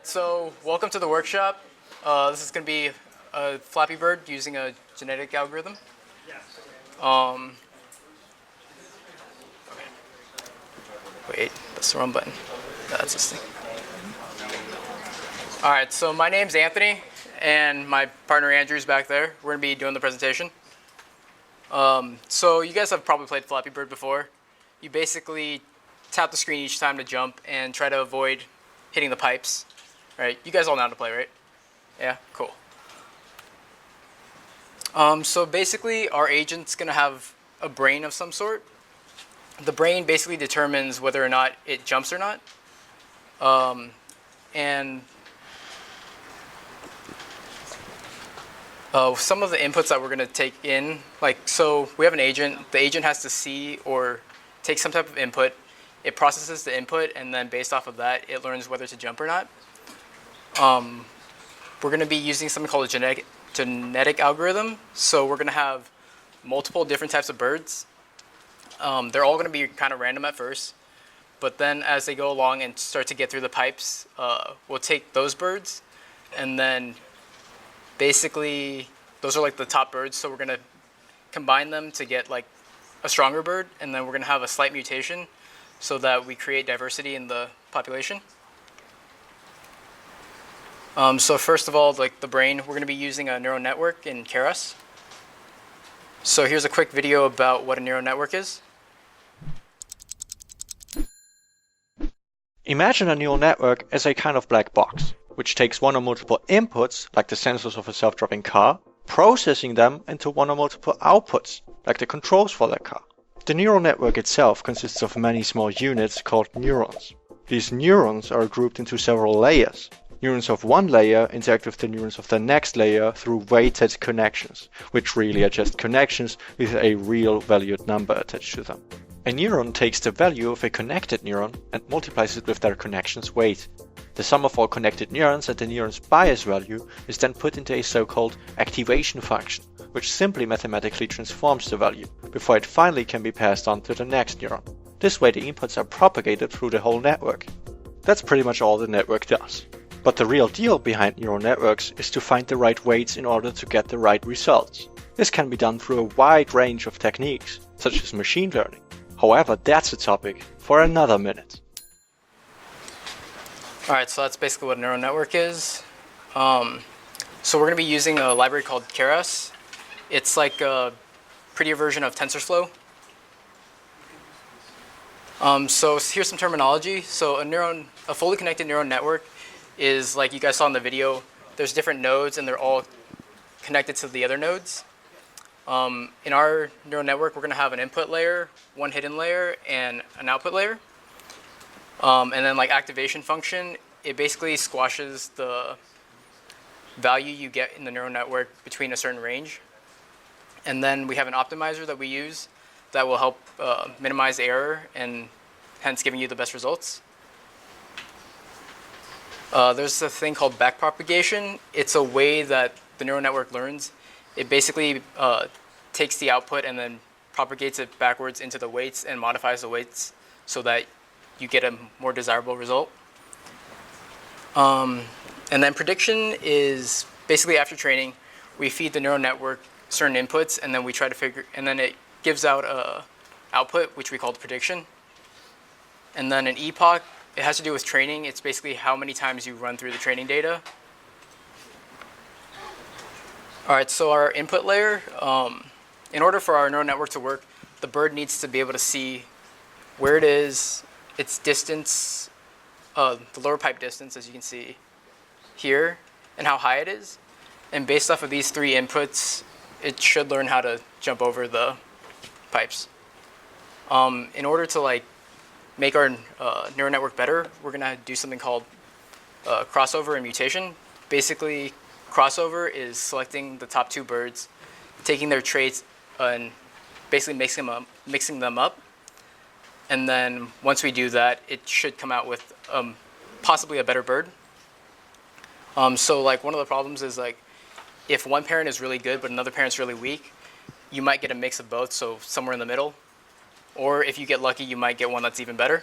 So welcome to the workshop. This is going to be a Flappy Bird using a genetic algorithm. Um, wait, that's the wrong button. That's this thing. All right, so my name's Anthony, and my partner Andrew's back there. We're going to be doing the presentation. So you guys have probably played Flappy Bird before. You basically tap the screen each time to jump and try to avoid hitting the pipes. Right? You guys all know how to play, right? Yeah, cool. So basically, our agent's going to have a brain of some sort. The brain basically determines whether or not it jumps or not. And some of the inputs that we're going to take in, so we have an agent. The agent has to see or take some type of input. It processes the input, and then based off of that, it learns whether to jump or not. We're going to be using something called a genetic algorithm. So we're going to have multiple different types of birds. They're all going to be kind of random at first. But then as they go along and start to get through the pipes, we'll take those birds. And then basically, those are like the top birds. So we're going to combine them to get like a stronger bird. And then we're going to have a slight mutation so that we create diversity in the population. So first of all, like the brain, we're going to be using a neural network in Keras. So here's a quick video about what a neural network is. Imagine a neural network as a kind of black box, which takes one or multiple inputs, like the sensors of a self-driving car, processing them into one or multiple outputs, like the controls for that car. The neural network itself consists of many small units called neurons. These neurons are grouped into several layers. Neurons of one layer interact with the neurons of the next layer through weighted connections, which really are just connections with a real valued number attached to them. A neuron takes the value of a connected neuron and multiplies it with their connection's weight. The sum of all connected neurons and the neuron's bias value is then put into a so-called activation function, which simply mathematically transforms the value before it finally can be passed on to the next neuron. This way the inputs are propagated through the whole network. That's pretty much all the network does. But the real deal behind neural networks is to find the right weights in order to get the right results. This can be done through a wide range of techniques, such as machine learning. However, that's a topic for another minute. All right, so that's basically what a neural network is. So we're going to be using a library called Keras. It's like a prettier version of TensorFlow. So here's some terminology. So a fully connected neural network is like you guys saw in the video. There's different nodes, and they're all connected to the other nodes. In our neural network, we're going to have an input layer, one hidden layer, and an output layer. And then like activation function, it basically squashes the value you get in the neural network between a certain range. And then we have an optimizer that we use that will help minimize error and hence giving you the best results. There's a thing called backpropagation. It's a way that the neural network learns. It basically takes the output and then propagates it backwards into the weights and modifies the weights so that you get a more desirable result. And then prediction is basically after training, we feed the neural network certain inputs, and then we try to and then it gives out a output, which we call the prediction. And then an epoch, it has to do with training. It's basically how many times you run through the training data. All right, so our input layer, in order for our neural network to work, the bird needs to be able to see where it is, its distance, the lower pipe distance, as you can see here, and how high it is. And based off of these three inputs, it should learn how to jump over the pipes. In order to make our neural network better, we're going to do something called crossover and mutation. Basically, crossover is selecting the top two birds, taking their traits, and basically mixing them up. And then once we do that, it should come out with possibly a better bird. So one of the problems is if one parent is really good but another parent's really weak, you might get a mix of both, so somewhere in the middle. Or if you get lucky, you might get one that's even better.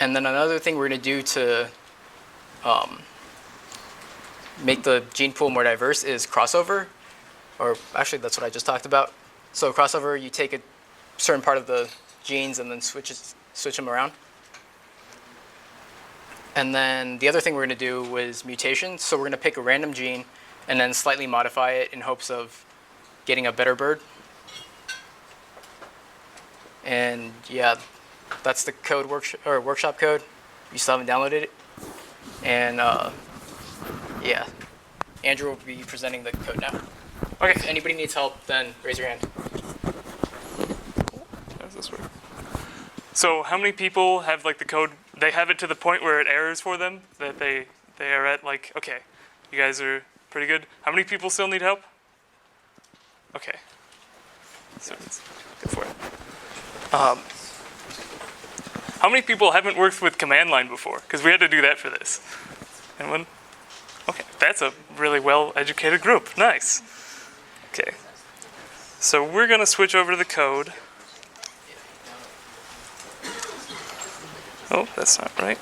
And then another thing we're going to do to make the gene pool more diverse is crossover. Or actually, that's what I just talked about. So crossover, you take a certain part of the genes and then switch them around. And then the other thing we're going to do was mutations. So we're going to pick a random gene and then slightly modify it in hopes of getting a better bird. And yeah, that's the code workshop code. You still haven't downloaded it. And yeah, Andrew will be presenting the code now. Okay. If anybody needs help, then raise your hand. How does this work? So how many people have like the code, they have it to the point where it errors for them, that they are at like, okay, you guys are pretty good. How many people still need help? Okay. So it's good for it. How many people haven't worked with command line before? Because we had to do that for this. Anyone? Okay, that's a really well-educated group. Nice. Okay. So we're going to switch over to the code. Oh, that's not right.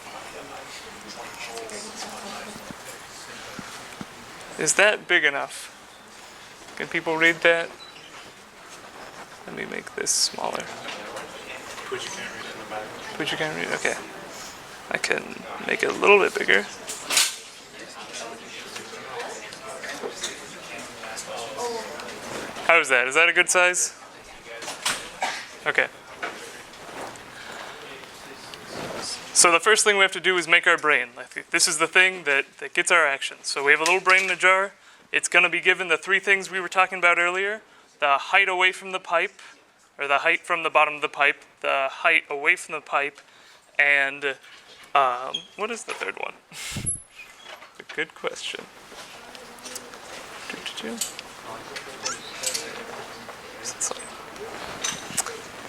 Is that big enough? Can people read that? Let me make this smaller. Which you can't read in the back. Which you can't read? Okay. I can make it a little bit bigger. How is that? Is that a good size? Okay. So the first thing we have to do is make our brain. Like, this is the thing that gets our actions. So we have a little brain in a jar. It's going to be given the three things we were talking about earlier. The height away from the pipe, or the height from the bottom of the pipe, the height away from the pipe, and what is the third one? A good question.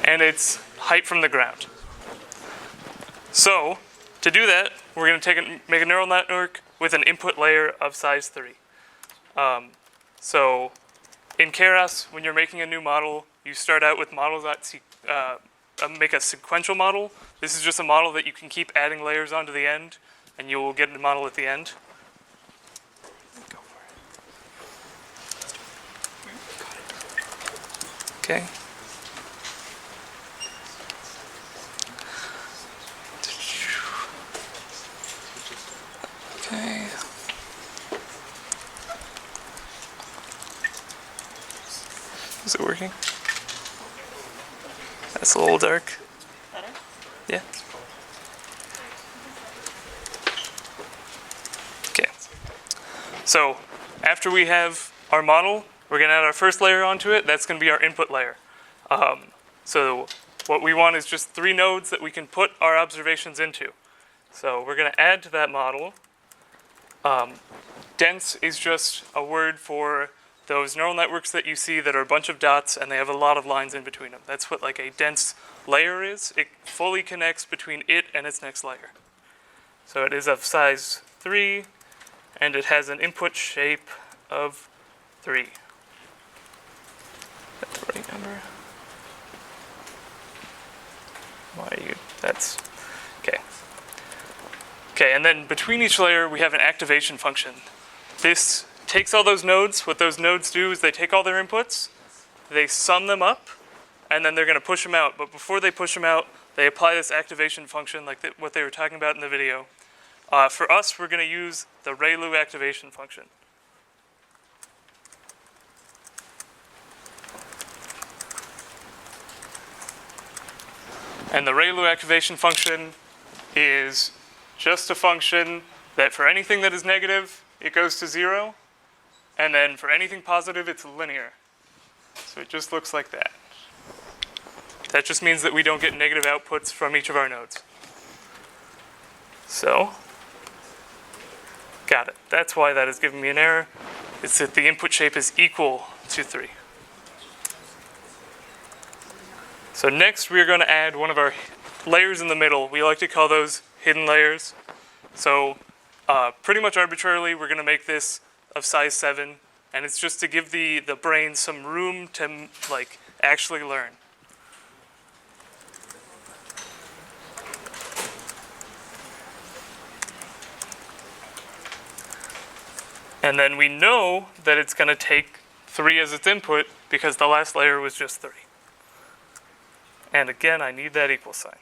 And it's height from the ground. So, to do that, we're going to make a neural network with an input layer of size 3. So, in Keras, when you're making a new model, you start out with make a sequential model. This is just a model that you can keep adding layers onto the end, and you will get a model at the end. Go for it. Okay. Okay. Is it working? That's a little dark. Better? Yeah. Okay. So, after we have our model, we're going to add our first layer onto it. That's going to be our input layer. So, what we want is just 3 nodes that we can put our observations into. So, we're going to add to that model. Dense is just a word for those neural networks that you see that are a bunch of dots and they have a lot of lines in between them. That's what like a dense layer is. It fully connects between it and its next layer. So it is of size 3 and it has an input shape of 3. That's the right number. Why are you? That's okay. Okay, and then between each layer we have an activation function. This takes all those nodes. What those nodes do is they take all their inputs, they sum them up, and then they're going to push them out. But before they push them out, they apply this activation function like what they were talking about in the video. For us, we're going to use the ReLU activation function. And the ReLU activation function is just a function that for anything that is negative, it goes to 0. And then for anything positive, it's linear. So it just looks like that. That just means that we don't get negative outputs from each of our nodes. So, got it. That's why that is giving me an error. It's that the input shape is equal to 3. So next we're going to add one of our layers in the middle. We like to call those hidden layers. So pretty much arbitrarily, we're going to make this of size 7, and it's just to give the brain some room to like actually learn. And then we know that it's going to take 3 as its input because the last layer was just 3. And again, I need that equal sign.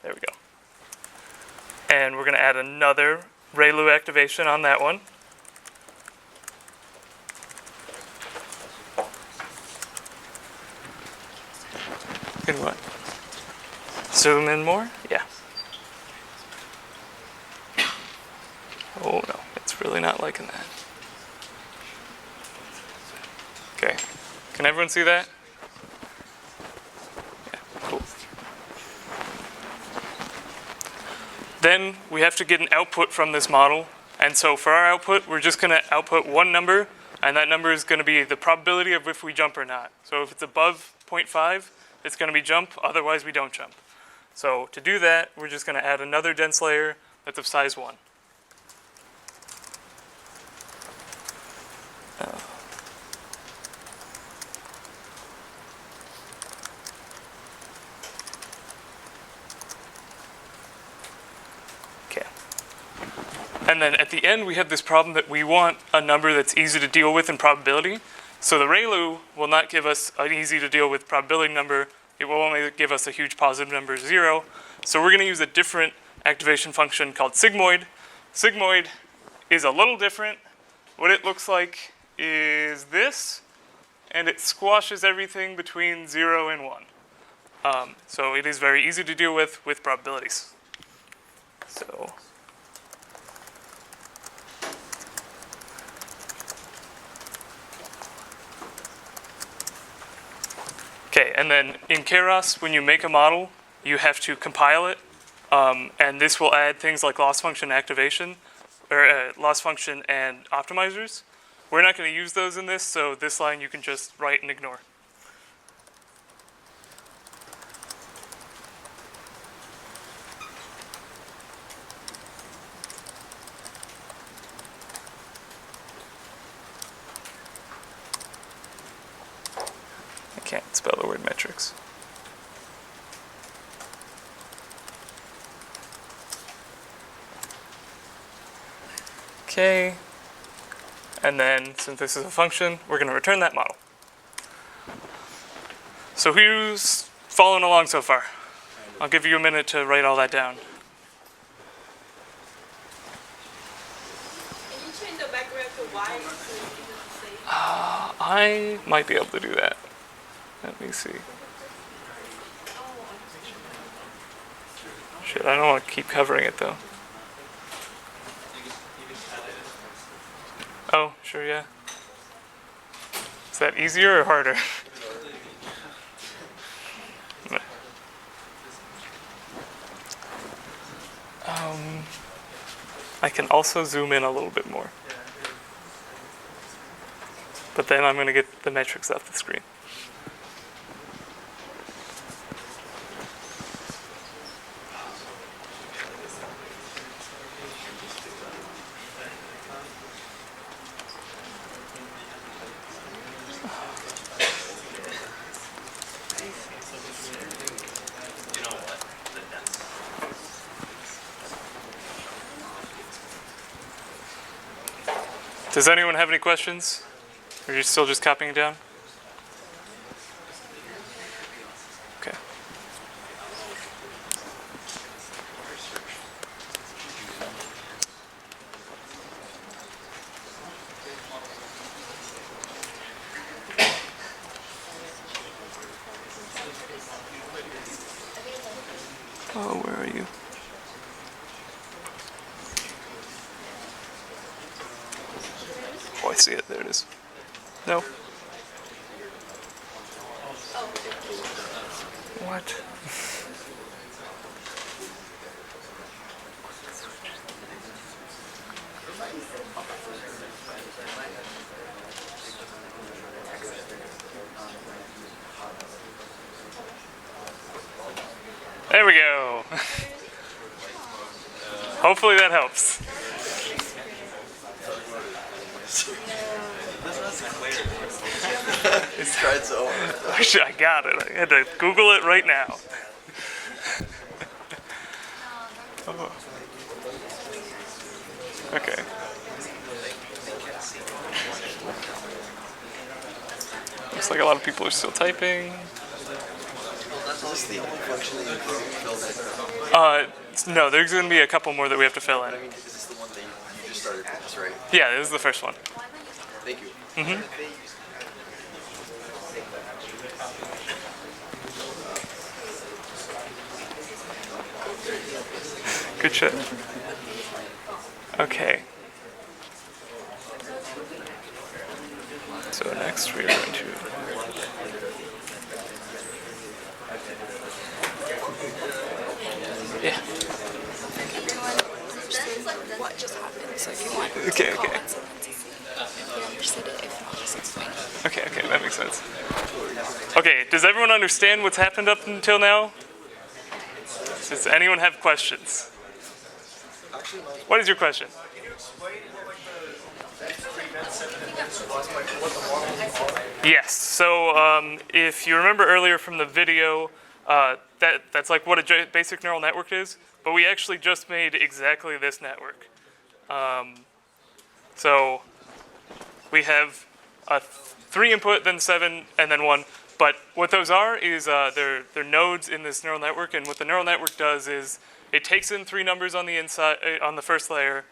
There we go. And we're going to add another ReLU activation on that one. In what? Zoom in more? Yeah. Oh no, it's really not liking that. Okay. Can everyone see that? Yeah, cool. Then we have to get an output from this model. And so for our output, we're just going to output one number, and that number is going to be the probability of if we jump or not. So if it's above 0.5, it's going to be jump, otherwise we don't jump. So to do that, we're just going to add another dense layer that's of size 1. Okay. And then at the end, we have this problem that we want a number that's easy to deal with in probability. So the ReLU will not give us an easy to deal with probability number. It will only give us a huge positive number, 0. So we're going to use a different activation function called sigmoid. Sigmoid is a little different. What it looks like is this, and it squashes everything between 0 and 1. So it is very easy to deal with probabilities. So okay, and then in Keras, when you make a model, you have to compile it, and this will add things like loss function activation, or loss function and optimizers. We're not going to use those in this, so this line you can just write and ignore. I can't spell the word metrics. Okay, and then since this is a function, we're going to return that model. So who's following along so far? I'll give you a minute to write all that down. Can you change the background to white so you can see? I might be able to do that. Let me see. Shit, I don't want to keep covering it though. Oh, sure, yeah. Is that easier or harder? I can also zoom in a little bit more. But then I'm going to get the metrics off the screen. Does anyone have any questions? Or are you still just copying it down? Okay. Oh, where are you? Oh, I see it. There it is. No. What? There we go. Hopefully that helps. He's tried so hard. I got it. I had to Google it right now. Oh. Okay. like a lot of people are still typing. Is this the only function that you filled in? No, there's going to be a couple more that we have to fill in. I mean, is this the one that you just started with us, right? Yeah, this is the first one. Thank you. Good shit. Okay. So next we are going to... Yeah. What just happened? So if you want Okay, to okay. comment something to see if you understood it, if not, just explain it. Okay, that makes sense. Okay, does everyone understand what's happened up until now? Does anyone have questions? What is your question? Yes, so if you remember earlier from the video, that's like what a basic neural network is, but we actually just made exactly this network. So we have 3 input, then 7, and then 1. But what those are is they're nodes in this neural network, and what the neural network does is it takes in 3 numbers on the inside on the first layer,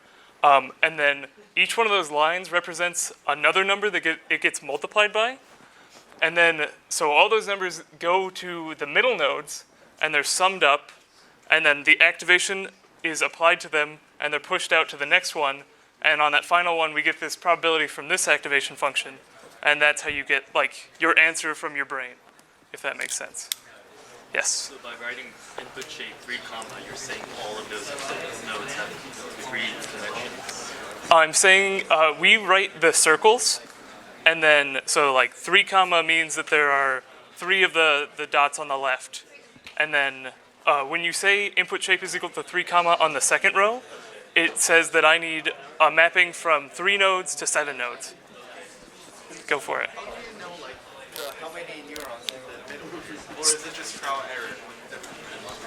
and then each one of those lines represents another number that it gets multiplied by, and then so all those numbers go to the middle nodes, and they're summed up, and then the activation is applied to them, and they're pushed out to the next one, and on that final one we get this probability from this activation function. And that's how you get like your answer from your brain, if that makes sense. Yes? So by writing input shape 3 comma, you're saying all of those nodes have 3 connections? I'm saying we write the circles, and then, so like 3 comma means that there are 3 of the dots on the left. And then when you say input shape is equal to 3 comma on the second row, it says that I need a mapping from 3 nodes to 7 nodes. Go for it. How do you know, like, how many neurons in the middle? Or is it just trial and error?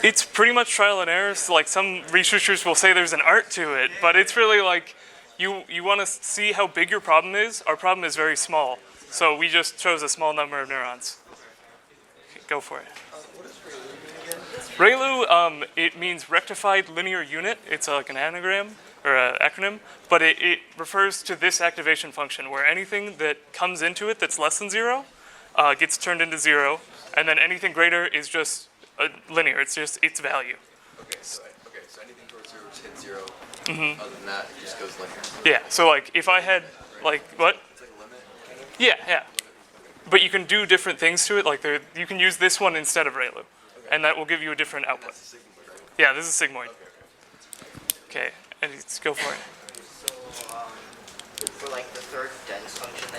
It's pretty much trial and error. So like some researchers will say there's an art to it, but it's really like you want to see how big your problem is. Our problem is very small, so we just chose a small number of neurons. Okay, go for it. ReLU, it means rectified linear unit. It's like an anagram or an acronym, but it refers to this activation function where anything that comes into it that's less than 0 gets turned into 0, and then anything greater is just linear. It's just its value. Okay, so anything towards 0 just hits 0. Other than that, it just goes linear. Yeah. So like if I had like what? It's like a limit. Yeah. But you can do different things to it. Like you can use this one instead of ReLU, and that will give you a different output. That's a sigmoid, right? Yeah, this is sigmoid. Okay, and let's go for it. So, for like the third dense function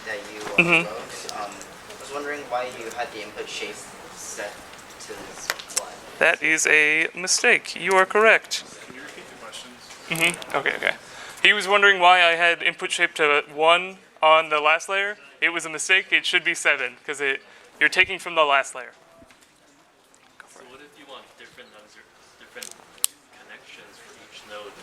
that you wrote, I was wondering why you had the input shape set to this one. That is a mistake. You are correct. Can you repeat the questions? Okay. He was wondering why I had input shape to 1 on the last layer. It was a mistake. It should be 7 because you're taking from the last layer. So what if you want different nodes or different connections for each node?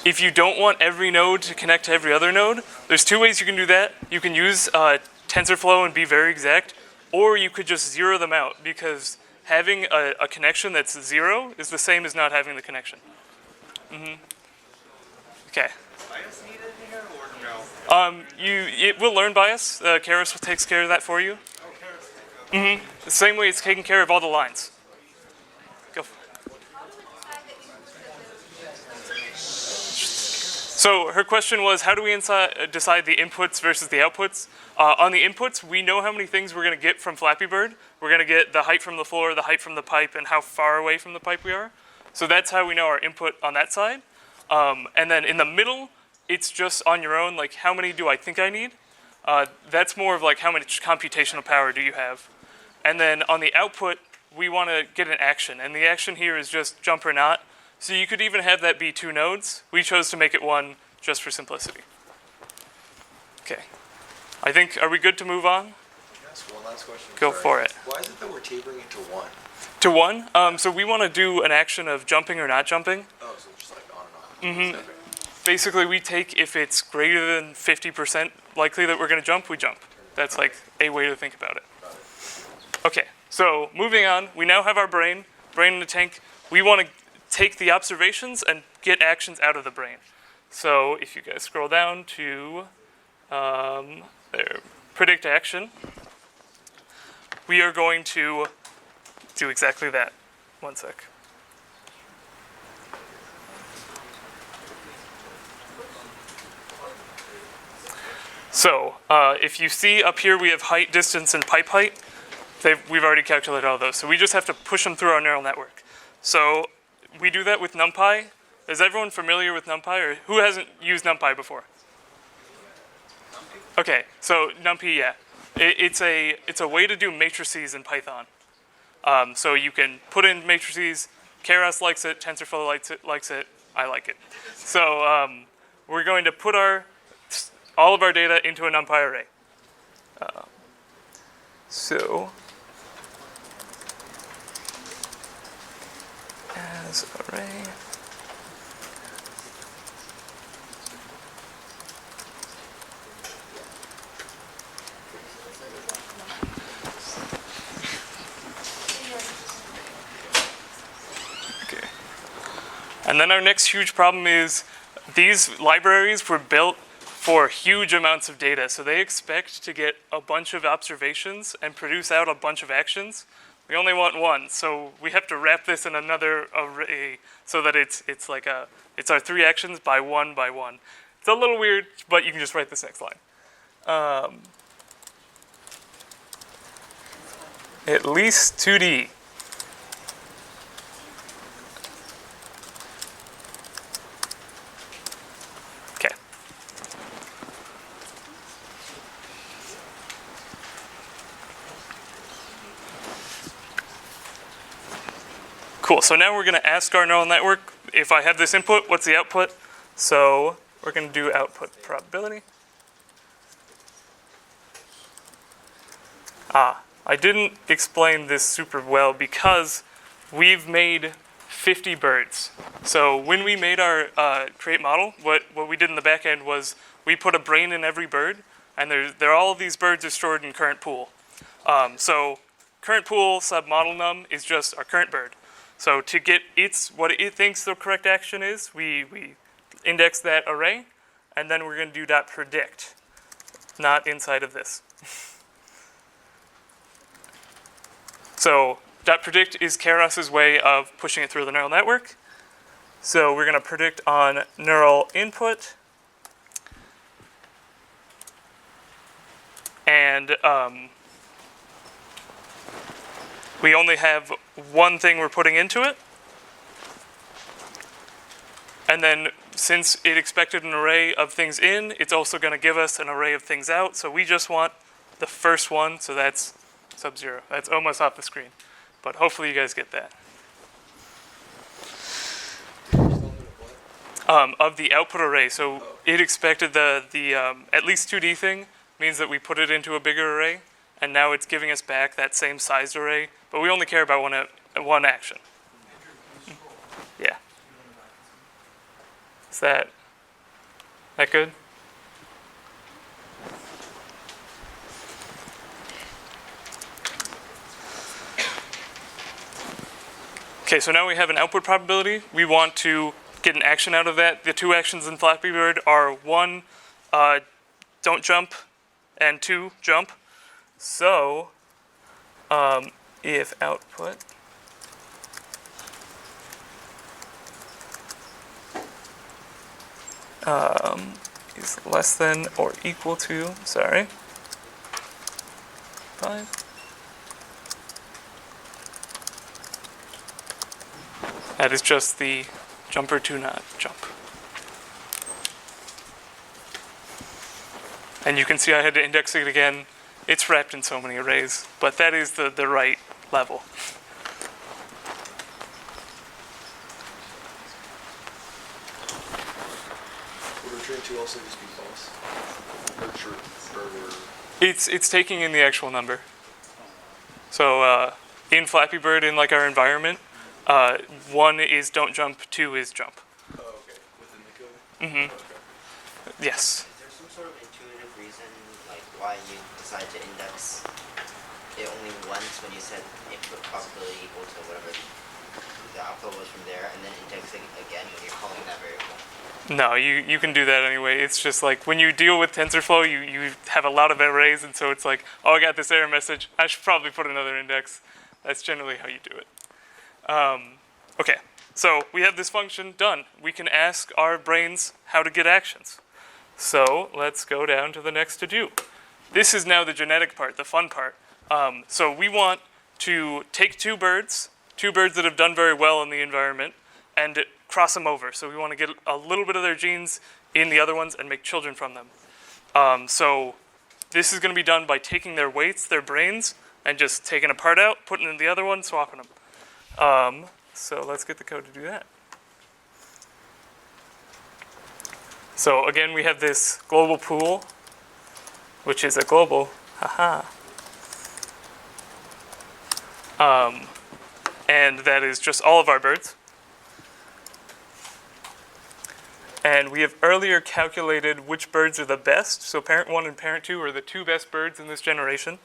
If you don't want every node to connect to every other node, there's 2 ways you can do that. You can use TensorFlow and be very exact, or you could just zero them out because having a connection that's 0 is the same as not having the connection. Okay. Bias needed here or no? It will learn bias. Keras takes care of that for you. Oh, Keras. The same way it's taking care of all the lines. Go for it. So her question was, how do we decide the inputs versus the outputs? On the inputs, we know how many things we're going to get from Flappy Bird. We're going to get the height from the floor, the height from the pipe, and how far away from the pipe we are. So that's how we know our input on that side. And then in the middle, it's just on your own, like how many do I think I need? That's more of like how much computational power do you have? And then on the output, we want to get an action. And the action here is just jump or not. So you could even have that be 2 nodes. We chose to make it 1 just for simplicity. Okay. I think, are we good to move on? Yes, one last question. Go for it. Why is it that we're tapering it to 1? To 1, so we want to do an action of jumping or not jumping. Oh, so just like on and on. Okay. Basically, we take if it's greater than 50% likely that we're going to jump, we jump. That's like a way to think about it. Okay, so moving on, we now have our brain in the tank. We want to take the observations and get actions out of the brain. So if you guys scroll down to there, predict action, we are going to do exactly that. One sec. So if you see up here, we have height, distance, and pipe height. We've already calculated all those. So we just have to push them through our neural network. So we do that with NumPy. Is everyone familiar with NumPy, or who hasn't used NumPy before? Okay, so NumPy, yeah. It's a way to do matrices in Python. So you can put in matrices. Keras likes it. TensorFlow likes it. I like it. So we're going to put all of our data into a NumPy array. So as array. Okay. And then our next huge problem is these libraries were built for huge amounts of data. So they expect to get a bunch of observations and produce out a bunch of actions. We only want one, so we have to wrap this in another array so that it's our 3 actions by 1 by 1. It's a little weird, but you can just write this next line. At least 2D. Okay. Cool, so now we're going to ask our neural network, if I have this input, what's the output? So we're going to do output probability. I didn't explain this super well because we've made 50 birds. So when we made our create model, what we did in the back end was we put a brain in every bird, and all of these birds are stored in current pool. So current pool sub model num is just our current bird. So to get what it thinks the correct action is, we index that array, and then we're going to do .predict, not inside of this. So .predict is Keras' way of pushing it through the neural network. So we're going to predict on neural input, and we only have one thing we're putting into it. And then since it expected an array of things in, it's also going to give us an array of things out. So we just want the first one, so that's sub-0. That's almost off the screen. But hopefully you guys get that. Of the output array. So it expected the at least 2D thing, means that we put it into a bigger array, and now it's giving us back that same sized array, but we only care about one action. Yeah. Is that good? Okay, so now we have an output probability. We want to get an action out of that. The 2 actions in Flappy Bird are 1, don't jump, and 2, jump. So, if output is less than or equal to, 5. That is just the jumper to not jump. And you can see I had to index it again. It's wrapped in so many arrays, but that is the right level. Would return to also just be false? Or true? Or It's taking in the actual number. So in Flappy Bird, in like our environment, 1 is don't jump, 2 is jump. oh, okay. Within the code? Mm-hmm. Okay. Yes. Is there some sort of intuitive reason, like why you decided to index it only once when you said input probability equal to whatever the output was from there, and then index it again when you're calling that variable. No, you can do that anyway. It's just like when you deal with TensorFlow, you have a lot of arrays, and so it's like, oh, I got this error message. I should probably put another index. That's generally how you do it. Okay, so we have this function done. We can ask our brains how to get actions. So let's go down to the next to do. This is now the genetic part, the fun part. So we want to take two birds that have done very well in the environment, and cross them over. So we want to get a little bit of their genes in the other ones and make children from them. So this is going to be done by taking their weights, their brains, and just taking a part out, putting it in the other one, swapping them. So let's get the code to do that. So again, we have this global pool, which is a global, and that is just all of our birds. And we have earlier calculated which birds are the best. So parent 1 and parent 2 are the two best birds in this generation.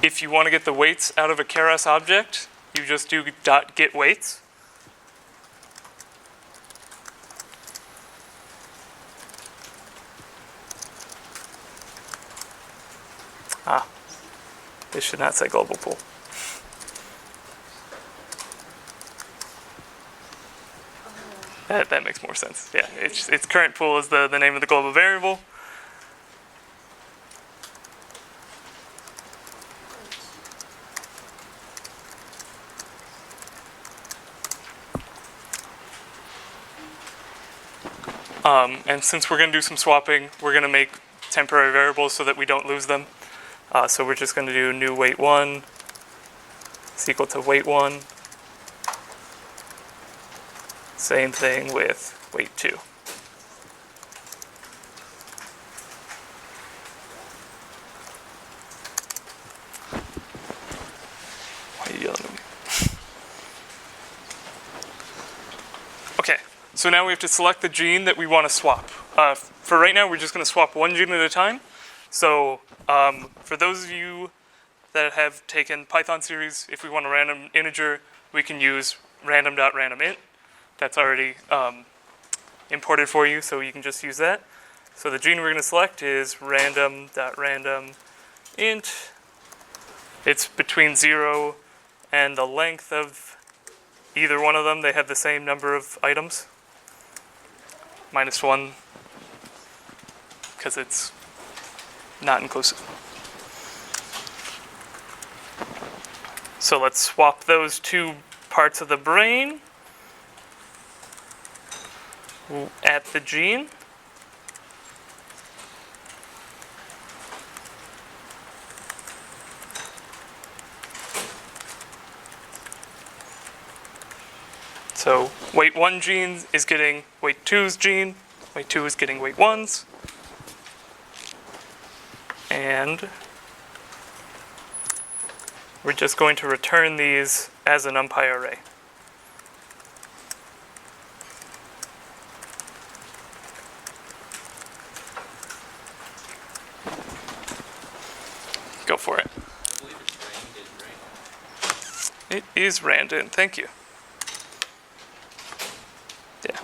If you want to get the weights out of a Keras object, you just do .getWeights. This should not say global pool. That makes more sense. Yeah, its current pool is the name of the global variable. And since we're going to do some swapping, we're going to make temporary variables so that we don't lose them. So we're just going to do new weight 1 is equal to weight 1. Same thing with weight 2. Why are you yelling at me? Okay, so now we have to select the gene that we want to swap. For right now, we're just going to swap one gene at a time. So for those of you that have taken Python series, if we want a random integer, we can use random.randomInt. That's already imported for you, so you can just use that. So the gene we're going to select is random.randomInt. It's between 0 and the length of either one of them. They have the same number of items. -1, because it's not inclusive. So let's swap those two parts of the brain at the gene. So weight 1 gene is getting weight 2's gene, weight 2 is getting weight 1's. And we're just going to return these as a NumPy array. Go for it. It is random, thank you. Yeah.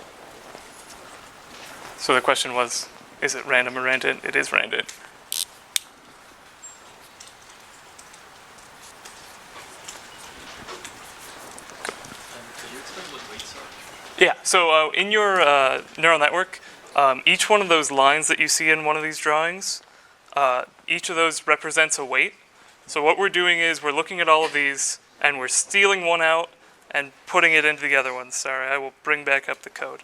So the question was, is it random or random? It is random. Yeah, so in your neural network, each one of those lines that you see in one of these drawings, each of those represents a weight. So what we're doing is we're looking at all of these, and we're stealing one out and putting it into the other one. Sorry, I will bring back up the code.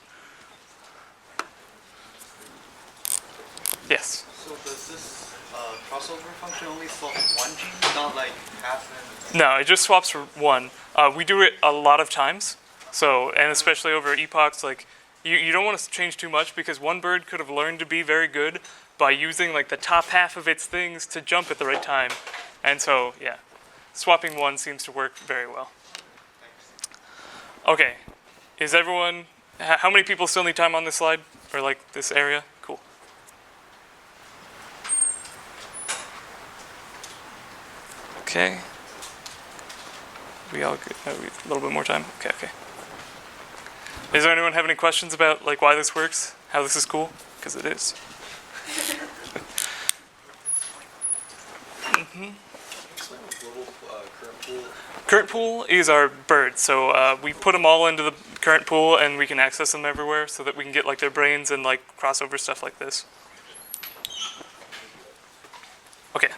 Yes? So does this crossover function only swap one gene, not like half and... No, it just swaps for one. We do it a lot of times. So, and especially over epochs, like, you don't want to change too much because one bird could have learned to be very good by using like the top half of its things to jump at the right time. And so, yeah, swapping one seems to work very well. Okay. Is everyone... How many people still need time on this slide? Or like this area? Cool. Okay. We all good? No, a little bit more time? Okay, okay. Does there anyone have any questions about like why this works? How this is cool? Because it is. Explain what global current pool. Current pool is our birds. So we put them all into the current pool and we can access them everywhere so that we can get like their brains and like crossover stuff like this. Okay,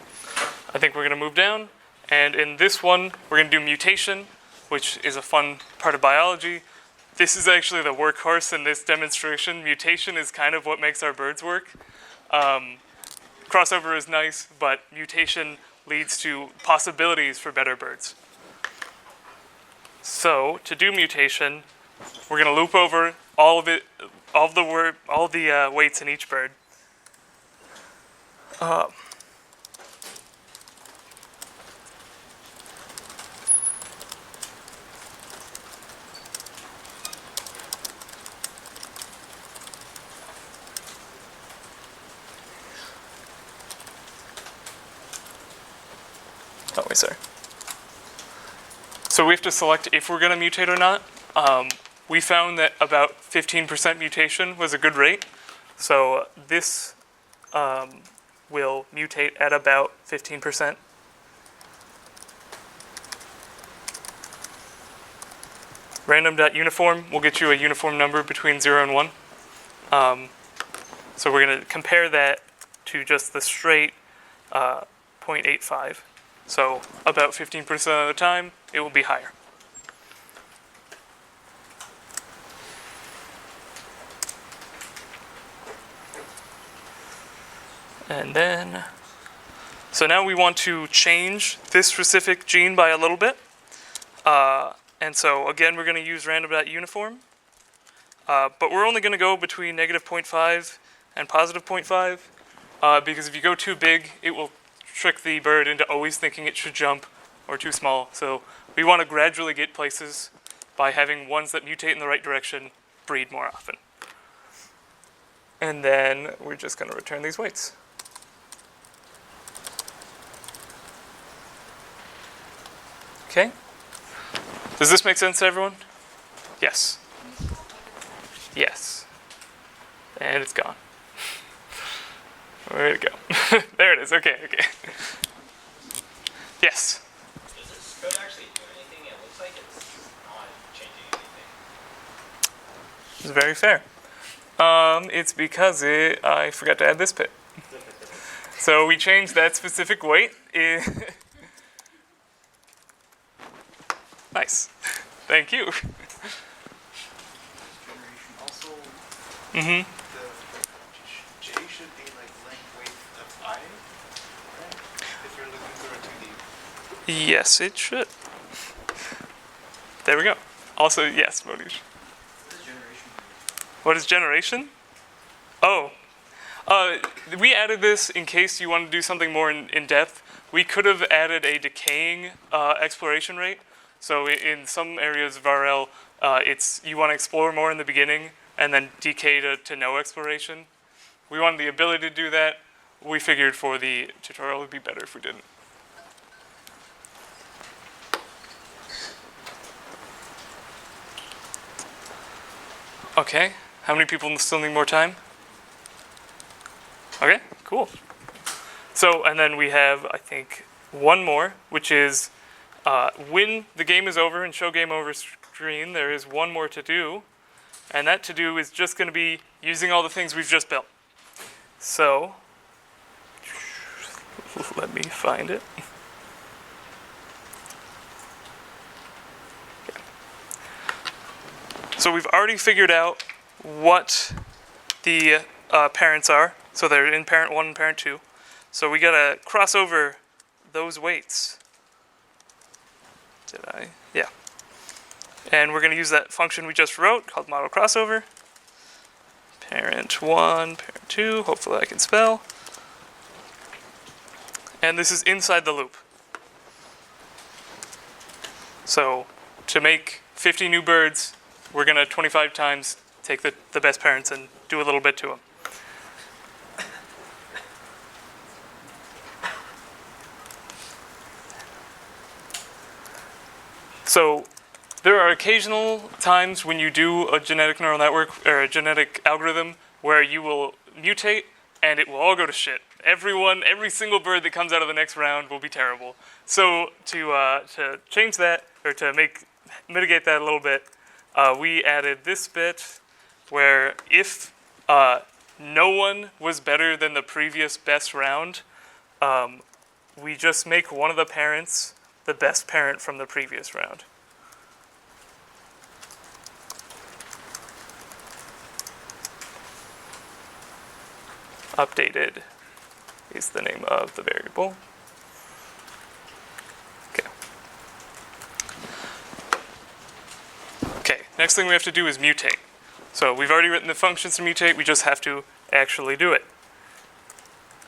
I think we're gonna move down. And in this one, we're gonna do mutation, which is a fun part of biology. This is actually the workhorse in this demonstration. Mutation is kind of what makes our birds work. Crossover is nice, but mutation leads to possibilities for better birds. So to do mutation, we're going to loop over all of it, all the weights in each bird. Oh, wait, sorry. So we have to select if we're going to mutate or not. We found that about 15% mutation was a good rate. So this will mutate at about 15%. Random.uniform will get you a uniform number between 0 and 1. So we're going to compare that to just the straight 0.85. So about 15% of the time, it will be higher. And then, so now we want to change this specific gene by a little bit. And so again, we're going to use random.uniform. But we're only going to go between negative 0.5 and positive 0.5. Because if you go too big, it will trick the bird into always thinking it should jump, or too small. So we want to gradually get places by having ones that mutate in the right direction breed more often. And then we're just going to return these weights. Okay. Does this make sense to everyone? Yes. Yes. And it's gone. Where'd it go? There it is. Okay, okay. Yes? Does this code actually do anything? It looks like it's not changing anything. It's very fair. It's because I forgot to add this bit. So we changed that specific weight. Nice. Thank you. Also, Mm-hmm. the J should be like length weight of I, right? If you're looking through a 2D. Yes, it should. There we go. Also, yes, Monish. What is generation? Oh. We added this in case you want to do something more in depth. We could have added a decaying exploration rate. So in some areas of RL, you want to explore more in the beginning and then decay to no exploration. We wanted the ability to do that. We figured for the tutorial it would be better if we didn't. Okay, how many people still need more time? Okay, cool. So, and then we have, I think, one more, which is when the game is over and show game over screen, there is one more to do. And that to do is just going to be using all the things we've just built. So, let me find it. Okay. So we've already figured out what the parents are. So they're in parent 1 and parent 2. So we got to cross over those weights. Did I? Yeah. And we're going to use that function we just wrote called model crossover. Parent 1, parent 2, hopefully I can spell. And this is inside the loop. So to make 50 new birds. We're going to 25 times take the best parents and do a little bit to them. So there are occasional times when you do a genetic neural network or a genetic algorithm where you will mutate and it will all go to shit. Every single bird that comes out of the next round will be terrible. So to change that, or to mitigate that a little bit, we added this bit where if no one was better than the previous best round, we just make one of the parents the best parent from the previous round. Updated is the name of the variable. Okay, next thing we have to do is mutate. So we've already written the functions to mutate, we just have to actually do it.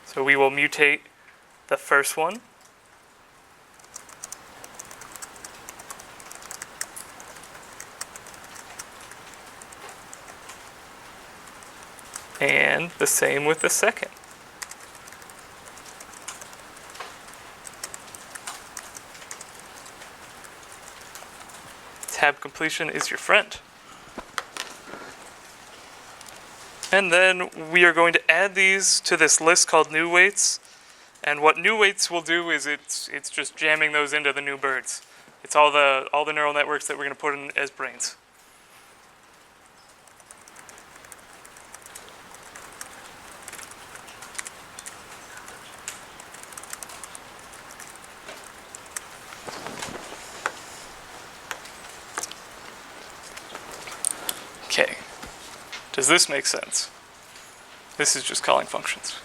So we will mutate the first one. And the same with the second. Tab completion is your friend. And then we are going to add these to this list called new weights. And what new weights will do is it's just jamming those into the new birds. It's all the neural networks that we're going to put in as brains. Okay, does this make sense? This is just calling functions.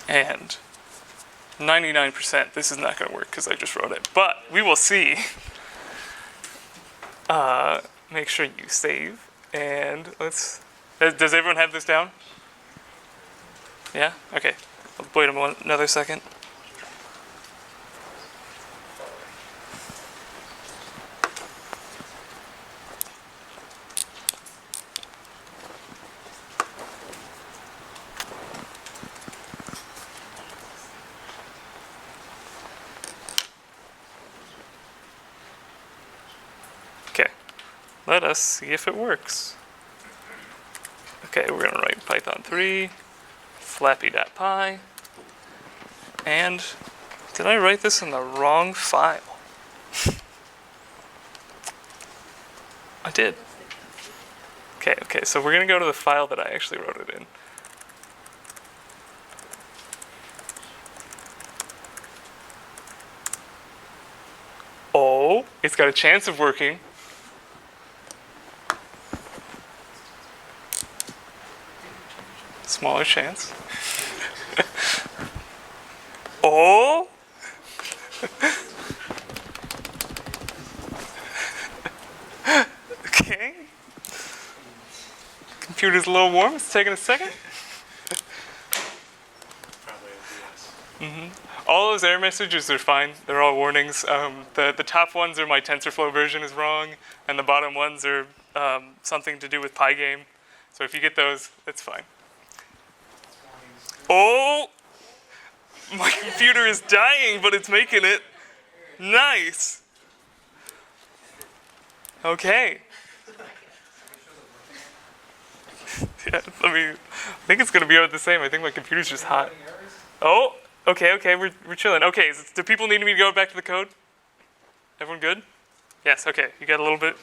And 99%, this is not going to work because I just wrote it. But we will see. Make sure you save. And let's... Does everyone have this down? Yeah? Okay. I'll wait another second. Let us see if it works. Okay, we're going to write Python 3, flappy.py, and did I write this in the wrong file? I did. Okay, so we're going to go to the file that I actually wrote it in. Oh, it's got a chance of working. Smaller chance. Oh! Okay. Computer's a little warm. It's taking a second. All those error messages are fine. They're all warnings. The top ones are my TensorFlow version is wrong, and the bottom ones are something to do with Pygame. So if you get those, that's fine. Oh! My computer is dying, but it's making it. Nice. Okay. Yeah, I think it's going to be about the same. I think my computer's just hot. Oh, okay, we're chilling. Okay, do people need me to go back to the code? Everyone good? Yes, okay. You got a little bit?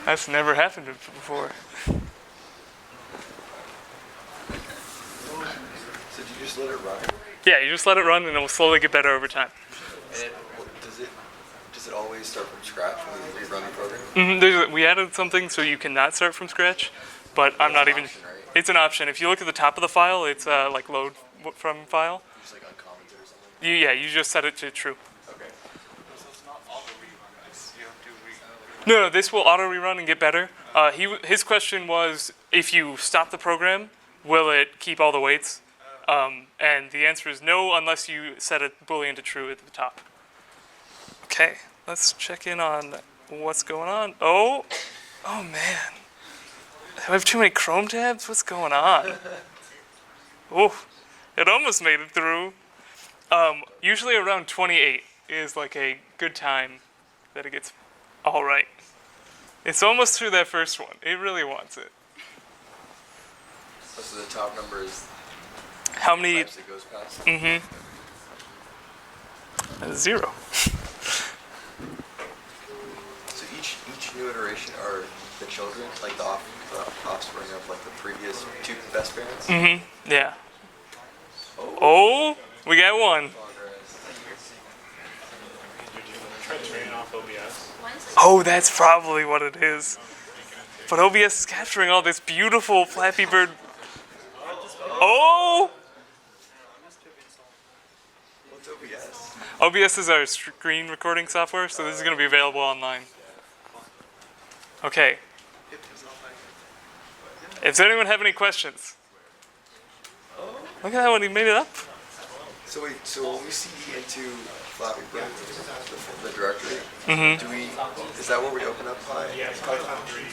That's never happened before. So did you just let it run? Yeah, you just let it run and it will slowly get better over time. And does it always start from scratch when you rerun the program? We added something so you cannot start from scratch, but I'm not even... Option, right? It's an option. If you look at the top of the file, it's like load from file. Just like uncommented or something? You just set it to true. Okay. So it's not auto rerun, it's you have to No, this will auto rerun and get better. His question was, if you stop the program, will it keep all the weights? And the answer is no unless you set a boolean to true at the top. Okay, let's check in on what's going on. Oh man. I have too many Chrome tabs? What's going on? Oh, it almost made it through. Usually around 28 is like a good time that it gets all right. It's almost through that first one. It really wants it. So the top number is How many? types it goes past. 0. So each new iteration are the children, like the offspring of like the previous two best parents. Yeah. Oh, we got one. Try turning off OBS. Oh, that's probably what it is. But OBS is capturing all this beautiful Flappy Bird. Oh! What's OBS? OBS is our screen recording software, so this is going to be available online. Okay. Does anyone have any questions? Look at that one, he made it up. So wait, so when we CD into Flappy Bird, the directory, is that where we open up Python?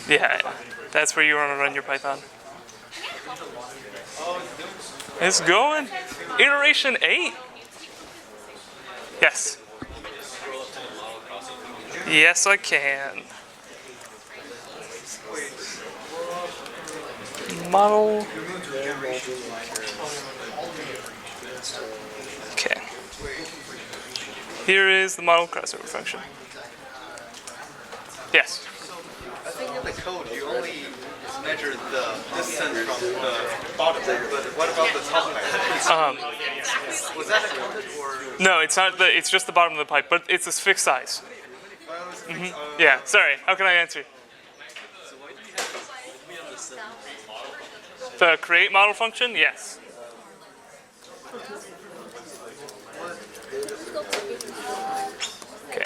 Yeah, that's where you want to run your Python. It's going. Iteration 8? Yes. Yes, I can. Model. Okay. Here is the model crossover function. Yes. I think in the code you only measure the distance from the bottom, but what about the top part? Was that accounted or? No, it's not. It's just the bottom of the pipe, but it's a fixed size. Yeah. Sorry. How can I answer? The create model function? Yes. Okay.